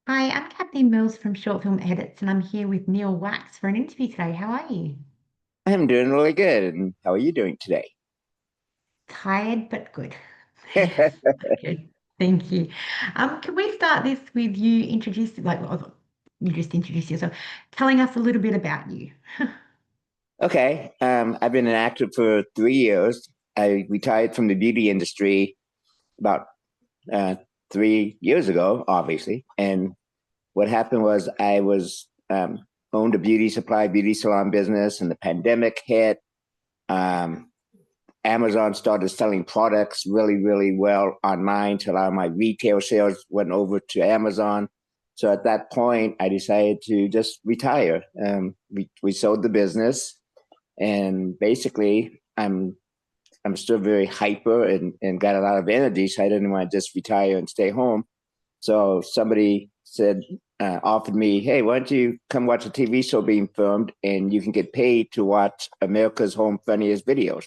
Hi, I'm Kathleen Mills from Short Film Edits, and I'm here with Neil Wachs for an interview today. How are you? I'm doing really good. And how are you doing today? Tired, but good. Good. Thank you. Can we start this with you you just introduced yourself, telling us a little bit about you? Okay. I've been an actor for 3 years. I retired from the beauty industry about 3 years ago, obviously. And what happened was I was owned a beauty salon business, and the pandemic hit. Um, Amazon started selling products really, really well online. So a lot of my retail sales went over to Amazon. So at that point, I decided to just retire. We sold the business, and basically, I'm still very hyper and got a lot of energy. So I didn't want to just retire and stay home. So somebody offered me, hey, why don't you come watch a TV show being filmed and you can get paid to watch America's Home Funniest Videos.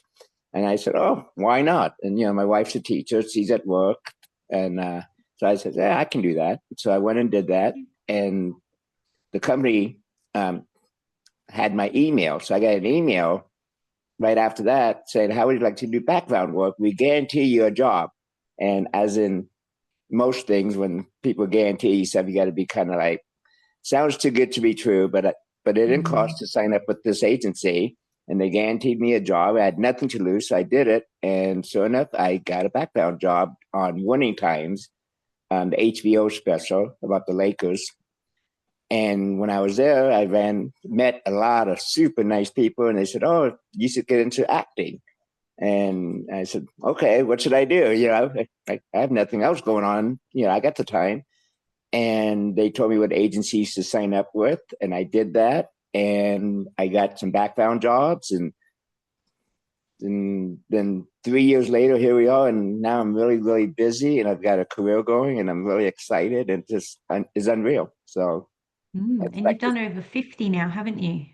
And I said, oh, why not? And, my wife's a teacher. She's at work. And so I said, yeah, I can do that. So I went and did that. And the company um, had my email. So I got an email right after that saying, how would you like to do background work? We guarantee you a job. And as in most things, when people guarantee you stuff, you got to be kind of like, sounds too good to be true, but it didn't cost Mm. to sign up with this agency, and they guaranteed me a job. I had nothing to lose, so I did it. And sure enough, I got a background job on Winning Times, the HBO special about the Lakers. And when I was there, met a lot of super nice people, and they said, "Oh, you should get into acting." And I said, "Okay, what should I do?" I have nothing else going on. I got the time, and they told me what agencies to sign up with, and I did that, and I got some background jobs, and then 3 years later, here we are, and now I'm really, really busy, and I've got a career going, and I'm really excited, and just is unreal. So that's And like you've done over 50 now, haven't you?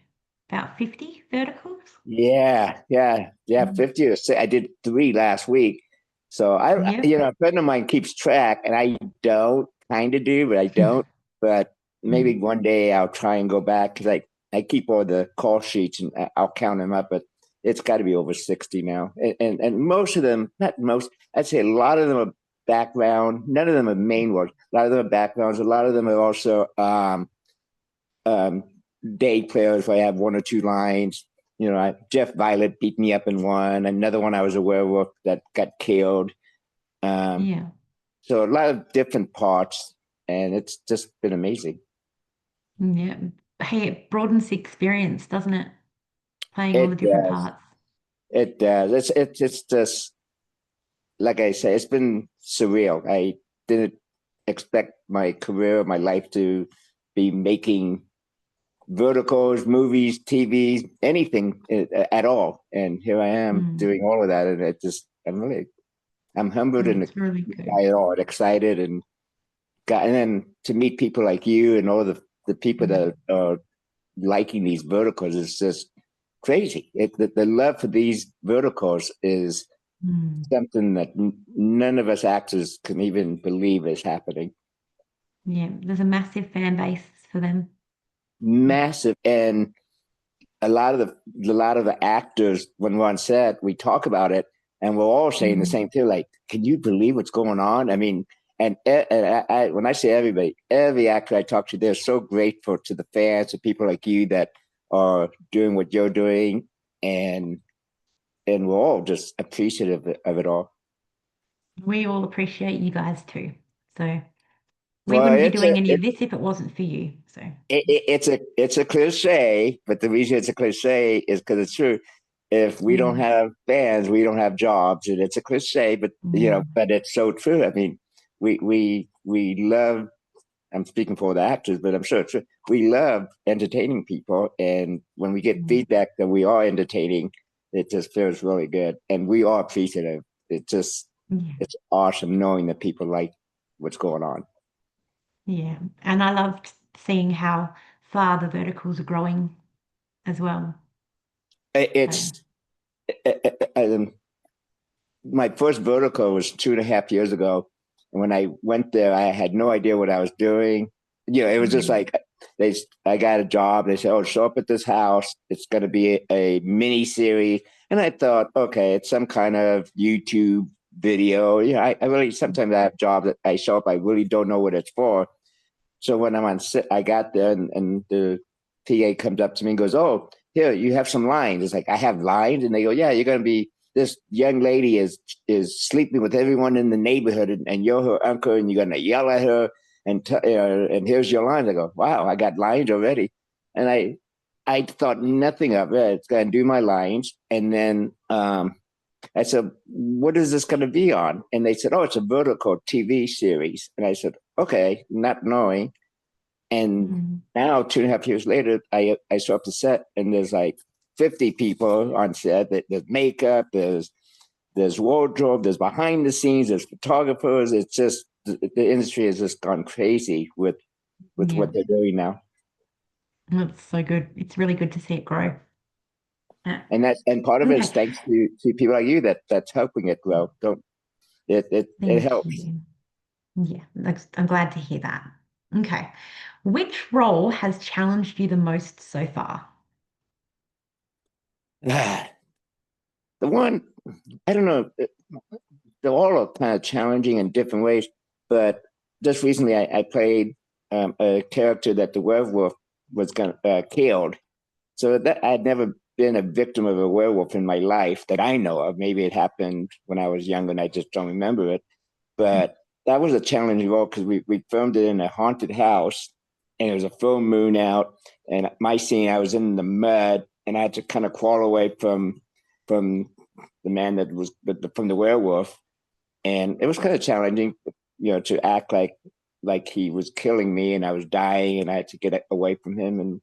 About 50 verticals? yeah, Mm. 50 or I did three last week. So Yep. a friend of mine keeps track, and I don't kind of do, but I don't. But maybe one day I'll try and go back because I keep all the call sheets and I'll count them up, but it's got to be over 60 now. And most of them, not most, I'd say a lot of them are background. None of them are main work. A lot of them are backgrounds. A lot of them are also um, day players where I have one or two lines. Jeff Violet beat me up in one. Another one I was aware of that got killed. Um, Yeah. so a lot of different parts, and it's just been amazing. Yeah. Hey, it broadens the experience, doesn't it? Playing all the It different does. parts. It does. It's just like I say. It's been surreal. I didn't expect my career, my life to be making verticals, movies, TV, anything at all. And here I am Mm. doing all of that, and I'm humbled and It's really good. by it all, and excited, and then to meet people like you and all the people Mm. that are liking these verticals is just crazy. The love for these verticals is Mm. something that none of us actors can even believe is happening. Yeah, there's a massive fan base for them. Massive, and a lot of the actors, when we're on set, we talk about it, and we're all saying the Mm. same thing. Like, can you believe what's going on? I mean, when I say everybody, every actor I talk to, they're so grateful to the fans, to people like you that are doing what you're doing, and and we're all just appreciative of it all. We all appreciate you guys too. So we Well, wouldn't be doing any of this if it wasn't for you. So it's a cliche, but the reason it's a cliche is because it's true. If we don't yeah. have fans, we don't have jobs, and it's a cliche, but Mm. but it's so true. I mean, we love. I'm speaking for the actors, but I'm sure it's true. We love entertaining people, and when we get Mm. feedback that we are entertaining, it just feels really good, and we are appreciative. Yeah. It's awesome knowing that people like what's going on. Yeah. And I loved seeing how far the verticals are growing as well. So It's my first vertical was 2.5 years ago. And when I went there, I had no idea what I was doing. it was just Mm. like I got a job. They said, "Oh, show up at this house. It's going to be a mini series." And I thought, okay, it's some kind of YouTube video. I really sometimes I have jobs that I show up. I really don't know what it's for. So when I'm on set, I got there, and the PA comes up to me and goes, "Oh, here you have some lines." It's like I have lines, and they go, "Yeah, you're going to be." This young lady is sleeping with everyone in the neighborhood, and you're her uncle, and you're gonna yell at her, and here's your lines. I go, wow, I got lines already, and I thought nothing of it. It's gonna do my lines, and then I said, what is this gonna be on? And they said, oh, it's a vertical TV series, and I said, okay, not knowing, and Mm. now 2.5 years later, I show up to set, and there's like 50 people on set. There's makeup, there's wardrobe, there's behind the scenes, there's photographers. It's just the industry has just gone crazy with Yeah, what they're doing now, that's so good. It's really good to see it grow. Yeah. and part of it Okay, is thanks to people like you that's helping it grow. Don't it thank helps. you. Yeah, I'm glad to hear that. Okay, which role has challenged you the most so far? The one I don't know. They're all kind of challenging in different ways, but just recently I played a character that the werewolf was gonna killed. So that I'd never been a victim of a werewolf in my life that I know of. Maybe it happened when I was younger and I just don't remember it. But that was a challenging role because we filmed it in a haunted house, and it was a full moon out. And my scene, I was in the mud, and I had to kind of crawl away from the man that was from the werewolf, and it was kind of challenging, to act like he was killing me and I was dying, and I had to get away from him, and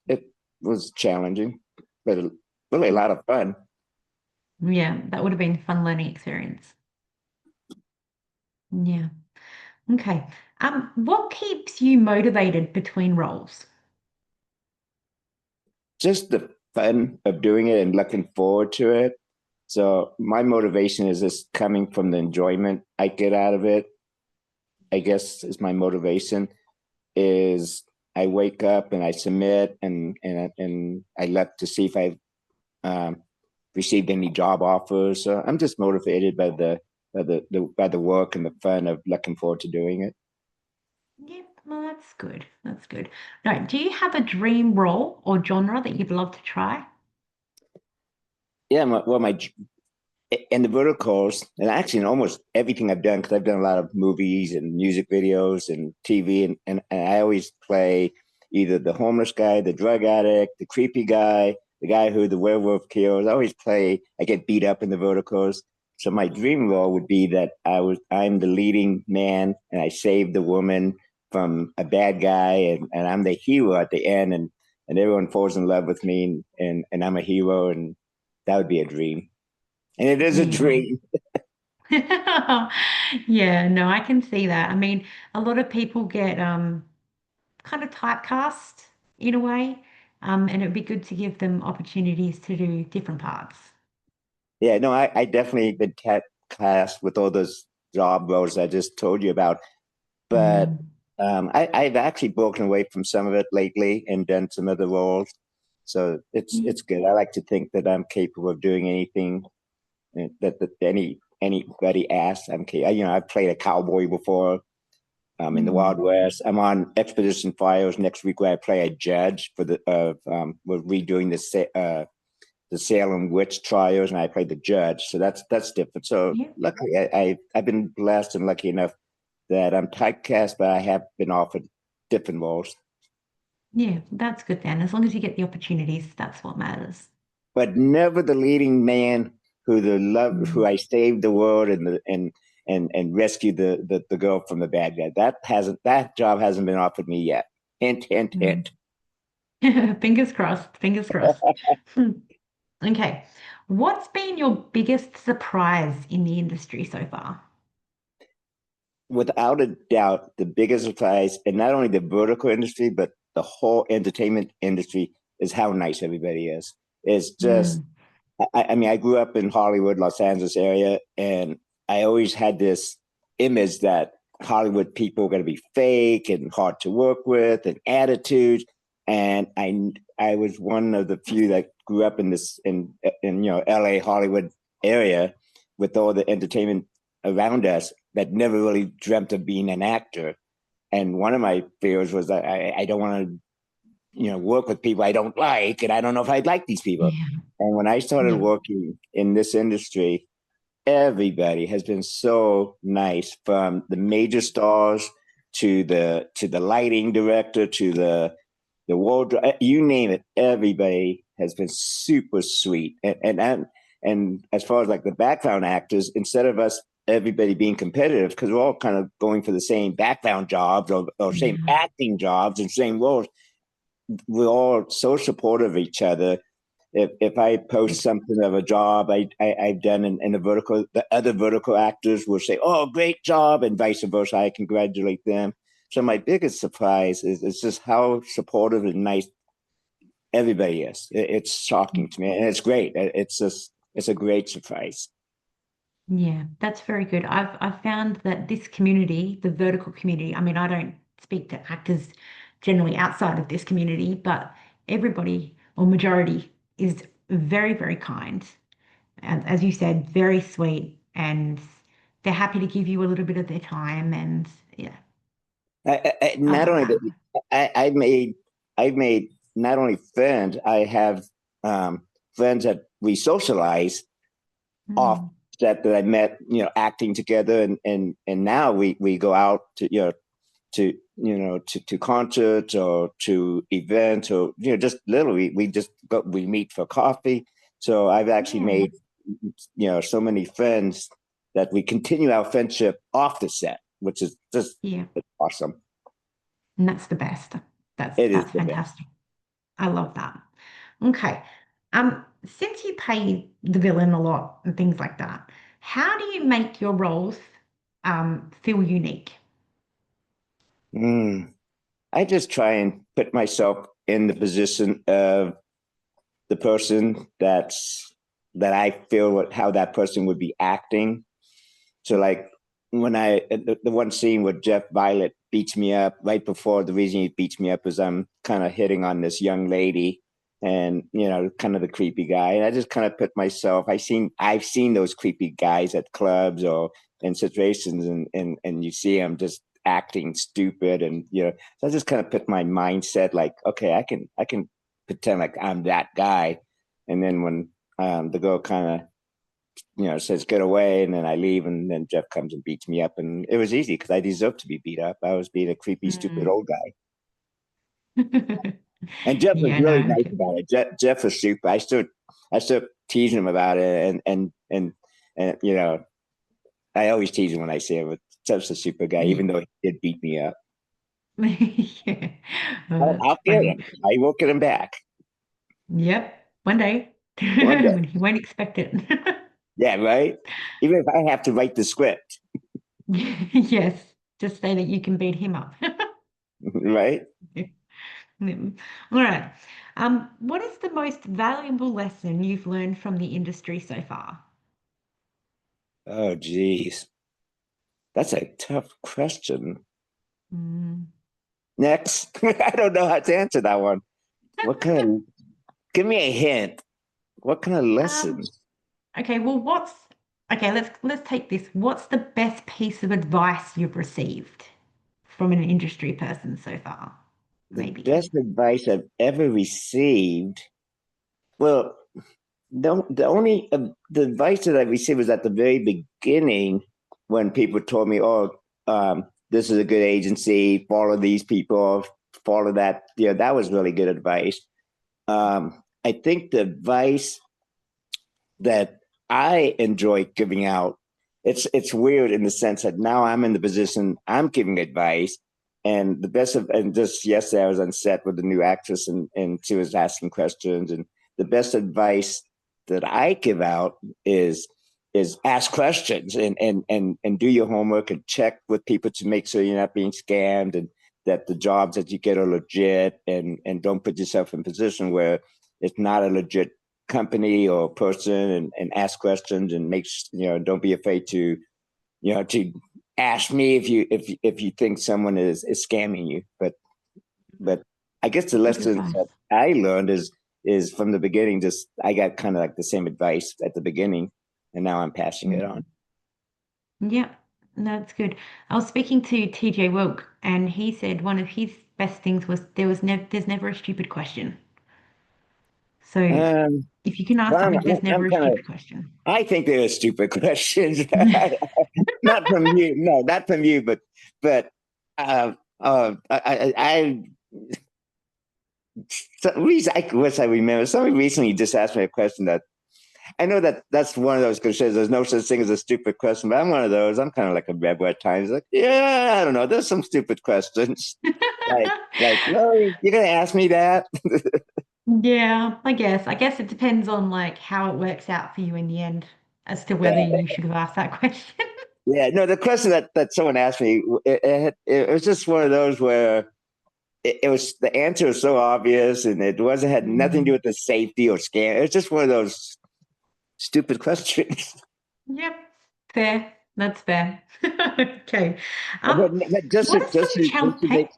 it was challenging, but really a lot of fun. Yeah, that would have been a fun learning experience. Yeah. Okay. What keeps you motivated between roles? Just the fun of doing it and looking forward to it. So my motivation is just coming from the enjoyment I get out of it. I guess is my motivation is I wake up and I submit and I look to see if I've um, received any job offers. So I'm just motivated by the work and the fun of looking forward to doing it. Yeah, well, that's good. That's good. No, do you have a dream role or genre that you'd love to try? Yeah, my and the verticals, and actually in almost everything I've done, because I've done a lot of movies and music videos and TV, and I always play either the homeless guy, the drug addict, the creepy guy, the guy who the werewolf kills. I get beat up in the verticals. So my dream role would be that I'm the leading man and I save the woman from a bad guy, and I'm the hero at the end, and everyone falls in love with me, and I'm a hero, and that would be a dream. And it is a Yeah. dream. Yeah, no, I can see that. I mean, a lot of people get kind of typecast in a way, and it'd be good to give them opportunities to do different parts. Yeah, no, I definitely been cast with all those job roles I just told you about. But Mm, I've actually broken away from some of it lately and done some other roles. So yeah. it's good. I like to think that I'm capable of doing anything that anybody asks. I've played a cowboy before in the Wild Mm, West. I'm on Expedition Files next week where I play a judge for we're redoing the Salem witch trials, and I played the judge. So that's different. So yeah. luckily, I've been blessed and lucky enough that I'm typecast, but I have been offered different roles. Yeah, that's good then. As long as you get the opportunities, that's what matters. But never the leading man who Mm, I saved the world and rescued the girl from the bad guy. That job hasn't been offered me yet. Hint, hint, mm. hint. Fingers crossed, fingers crossed. Hmm. Okay. What's been your biggest surprise in the industry so far? Without a doubt, the biggest surprise, and not only the vertical industry, but the whole entertainment industry, is how nice everybody is. It's just, Mm, I mean, I grew up in Hollywood, Los Angeles area, and I always had this image that Hollywood people are going to be fake and hard to work with and attitudes. And I was one of the few that grew up in this in LA Hollywood area with all the entertainment around us that never really dreamt of being an actor. And one of my fears was that I don't want to work with people I don't like, and I don't know if I'd like these people. Yeah. And when I started Yeah. working in this industry, everybody has been so nice, from the major stars to the lighting director to the wardrobe, you name it. Everybody has been super sweet, and as far as like the background actors, instead of us everybody being competitive, because we're all kind of going for the same background jobs or same Yeah. acting jobs and same roles, we're all so supportive of each other. If I post something of a job I've done in a vertical, the other vertical actors will say, "Oh, great job," and vice versa. I congratulate them. So my biggest surprise is just how supportive and nice everybody is. It's shocking to me, and it's great. It's a great surprise. Yeah, that's very good. I've found that this community, the vertical community, I mean, I don't speak to actors generally outside of this community, but everybody or majority is very, very kind. And as you said, very sweet, and they're happy to give you a little bit of their time. And yeah, I Not love only that. that, I've made not only friends, I have friends that we socialize off Mm, set that I met, acting together, and now we go out to to concerts or to events, or just literally we meet for coffee. So I've actually yeah, made so many friends that we continue our friendship off the set, which is just yeah, awesome. and that's the best. That's It is that's the best. fantastic. I love that. Okay. Since you pay the villain a lot and things like that, how do you make your roles feel unique? Mm. I just try and put myself in the position of the person that I feel how that person would be acting. So like when the one scene where Jeff Violet beats me up, right before, the reason he beats me up is I'm kind of hitting on this young lady, and kind of the creepy guy. And I just kind of put myself, I've seen those creepy guys at clubs or in situations, and you see them just acting stupid, and so I just kind of put my mindset like, okay, I can pretend like I'm that guy. And then when the girl kind of says get away, and then I leave, and then Jeff comes and beats me up, and it was easy because I deserved to be beat up. I was being a creepy, stupid Mm. old guy, and Jeff was Yeah, really no. nice about it. Jeff was super. I still teasing him about it, and I always tease him when I see him. But Jeff's a super guy, Yeah. even though he did beat me up. Yeah. Oh, that's I'll get funny. him. I will get him back Yep. One day one day. when he won't expect it. Yeah, right. Even if I have to write the script, Yes. Just say that you can beat him up. right? Mm. All right. What is the most valuable lesson you've learned from the industry so far? Oh, geez, that's a tough question. Mm. Next, I don't know how to answer that one. What kind of? Give me a hint. What kind of Um, lessons? okay, well, okay, let's take this. What's the best piece of advice you've received from an industry person so far? The Maybe. best advice I've ever received. Well, the only the advice that I received was at the very beginning, when people told me, "Oh, this is a good agency. Follow these people. Follow that." That was really good advice. I think the advice that I enjoy giving out, it's weird in the sense that now I'm in the position, I'm giving advice. And just yesterday I was on set with the new actress, and she was asking questions, and the best advice that I give out is ask questions, and do your homework, and check with people to make sure you're not being scammed, and that the jobs that you get are legit, and don't put yourself in a position where it's not a legit company or person, and ask questions, and don't be afraid to ask me if you think someone is scamming you. But I guess the Good lessons that advice. I learned is from the beginning. Just I got kind of like the same advice at the beginning, and now I'm passing it on. Mm. Yeah, that's good. I was speaking to TJ Wilk, and he said one of his best things was there's never a stupid question. So Um, if you can ask well, something, there's I'm never a kind of. stupid question. I think they're stupid questions. Not from you, no, not from you, but I I wish I remember. Somebody recently just asked me a question that I know that that's one of those cliches. There's no such thing as a stupid question, but I'm one of those. I'm kind of like a rebel at times. Like, yeah, I don't know. There's some stupid questions. No, you're gonna ask me that? Yeah, I guess. I guess it depends on like how it works out for you in the end as to whether Yeah, you should have asked that question. yeah. No, the question that someone asked me, it was just one of those where it was the answer was so obvious, and it wasn't had nothing to do Mm. with the safety or scam. It was just one of those stupid questions. Yep, fair. That's fair. Okay. But, Um, but just what to are some just challenge? to make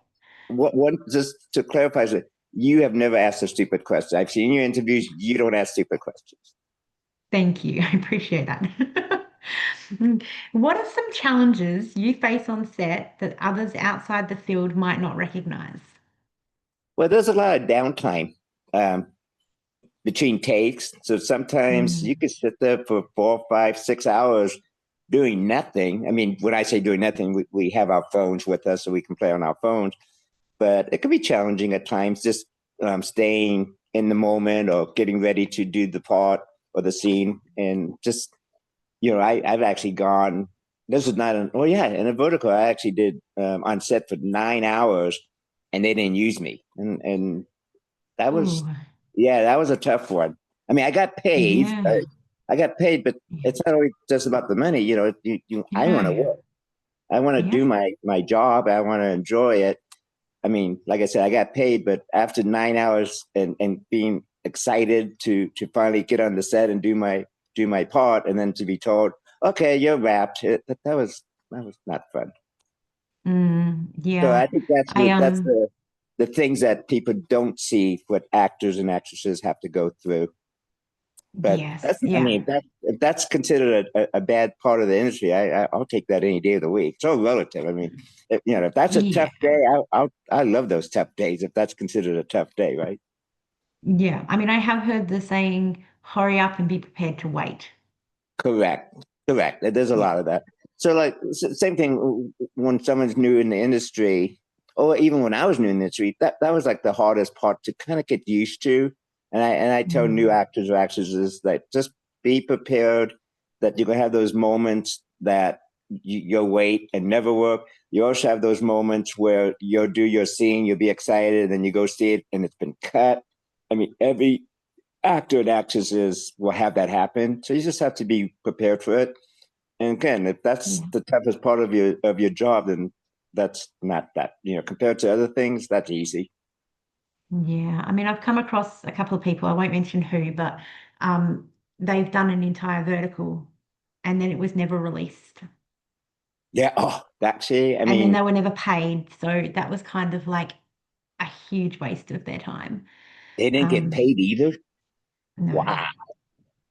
what one just to clarify that you have never asked a stupid question. I've seen your interviews. You don't ask stupid questions. Thank you. I appreciate that. What are some challenges you face on set that others outside the field might not recognize? Well, there's a lot of downtime um, between takes. So sometimes you Mm, could sit there for 4, 5, 6 hours doing nothing. I mean, when I say doing nothing, we have our phones with us so we can play on our phones. But it can be challenging at times, just staying in the moment or getting ready to do the part or the scene. And just, I've actually gone, this is not an, oh yeah, in a vertical, I actually did on set for 9 hours and they didn't use me. And that was, ooh, yeah, that was a tough one. I mean, I got paid. yeah, I got paid, but yeah, it's not always just about the money. I want to yeah, work. I want to yeah. do my job. I want to enjoy it. I mean, like I said, I got paid, but after 9 hours and being excited to finally get on the set and do my part, and then to be told, okay, you're wrapped. That was not fun. So I Yeah. think that's I the things that people don't see what actors and actresses have to go through. But yes, I yeah, mean, if that's considered a bad part of the industry, I'll take that any day of the week. It's all relative. I mean, if that's a yeah, tough day, I love those tough days. If that's considered a tough day, right? yeah. I mean, I have heard the saying, hurry up and be prepared to wait. Correct. Correct. There's a Yeah. lot of that. So, like, same thing when someone's new in the industry, or even when I was new in the industry, that was like the hardest part to kind of get used to. And I tell new Mm, actors or actresses that just be prepared that you're gonna have those moments that you'll wait and never work. You also have those moments where you'll do your scene, you'll be excited, and then you go see it and it's been cut. I mean, every actor and actresses will have that happen. So you just have to be prepared for it. And again, if that's yeah. the toughest part of your job, then that's not that, compared to other things, that's easy. Yeah, I mean, I've come across a couple of people, I won't mention who, but um, they've done an entire vertical and then it was never released. Yeah. Oh, actually, I And then mean, they were never paid. So that was kind of like a huge waste of their time. they didn't get Um, paid either. no. Wow.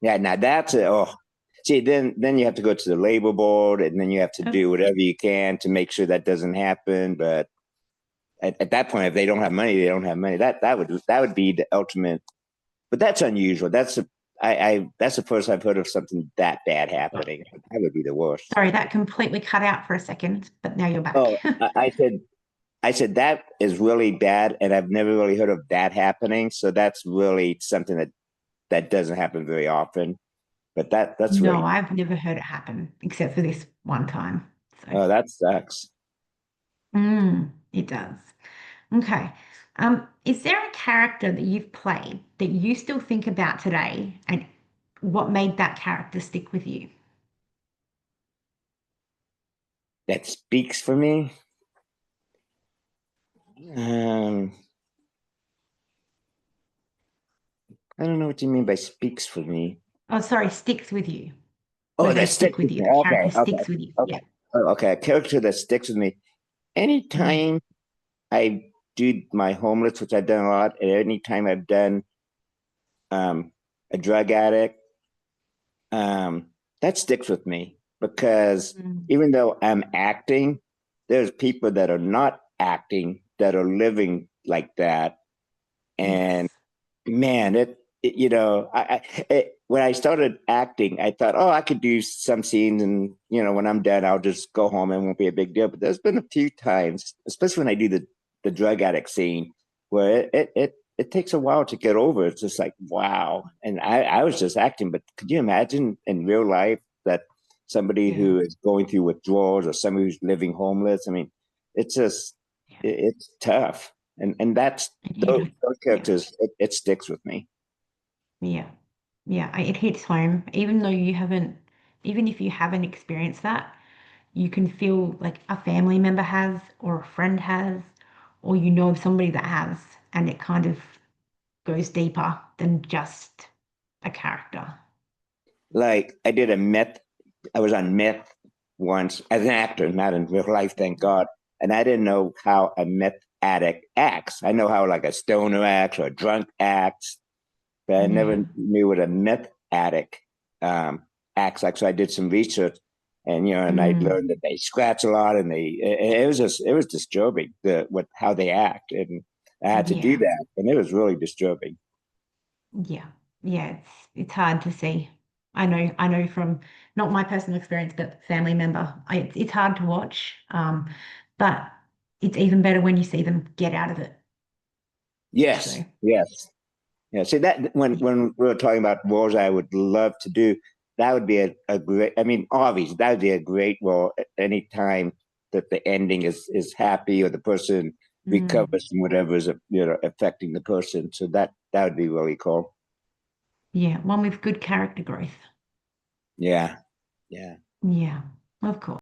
Yeah. Now that's it. Oh, see, then you have to go to the labor board, and then you have to Oh, do whatever you can to make sure that doesn't happen. But at that point, if they don't have money, they don't have money. That would be the ultimate. But that's unusual. That's the first I've heard of something that bad happening. That would be the worst. sorry, that completely cut out for a second, but now you're back. Oh, I said that is really bad, and I've never really heard of that happening. So that's really something that doesn't happen very often. But that's No, really I've never heard it happen except for this one time. So, oh that sucks. it does. Okay. Is there a character that you've played that you still think about today and what made that character stick with you? That speaks for me. Um, I don't know what you mean by speaks for me. Oh, sorry, sticks with you. Oh, Where they that stick sticks with with you. me. The Okay, character okay, sticks with you. okay. Yeah. Oh, okay, a character that sticks with me. Mm, Anytime I do my homeless, which I've done a lot, and anytime I've done a drug addict, um, that sticks with me because mm, even though I'm acting, there's people that are not acting that are living like that. And yes. man, when I started acting, I thought, oh, I could do some scenes, and when I'm done, I'll just go home and it won't be a big deal. But there's been a few times, especially when I do the drug addict scene, where it takes a while to get over. It's just like wow, and I was just acting, but could you imagine in real life that somebody Yeah. who is going through withdrawals or somebody who's living homeless? I mean, it's just Yeah. it's tough, and that's And you those, don't, those yeah. characters, it sticks with me. Yeah. Yeah. It hits home, even though you haven't, even if you haven't experienced that, you can feel like a family member has, or a friend has, or you know of somebody that has, and it kind of goes deeper than just a character. Like I was on meth once as an actor, not in real life, thank God. And I didn't know how a meth addict acts. I know how like a stoner acts or a drunk acts, but I never Yeah. knew what a meth addict um, acts like. So I did some research, and I Mm, learned that they scratch a lot, and it was disturbing how they act, and I had to do yeah. that, and it was really disturbing. Yeah. Yeah. It's hard to see. I know from not my personal experience, but family member. It's hard to watch. But it's even better when you see them get out of it. Yes, So yes. Yeah, see that when we were talking about roles I would love to do, that would be a great. I mean, obviously, that would be a great role any time that the ending is happy or the person mm, recovers from whatever is affecting the person. So that would be really cool. yeah, one with good character growth. Yeah, yeah. Yeah, of course.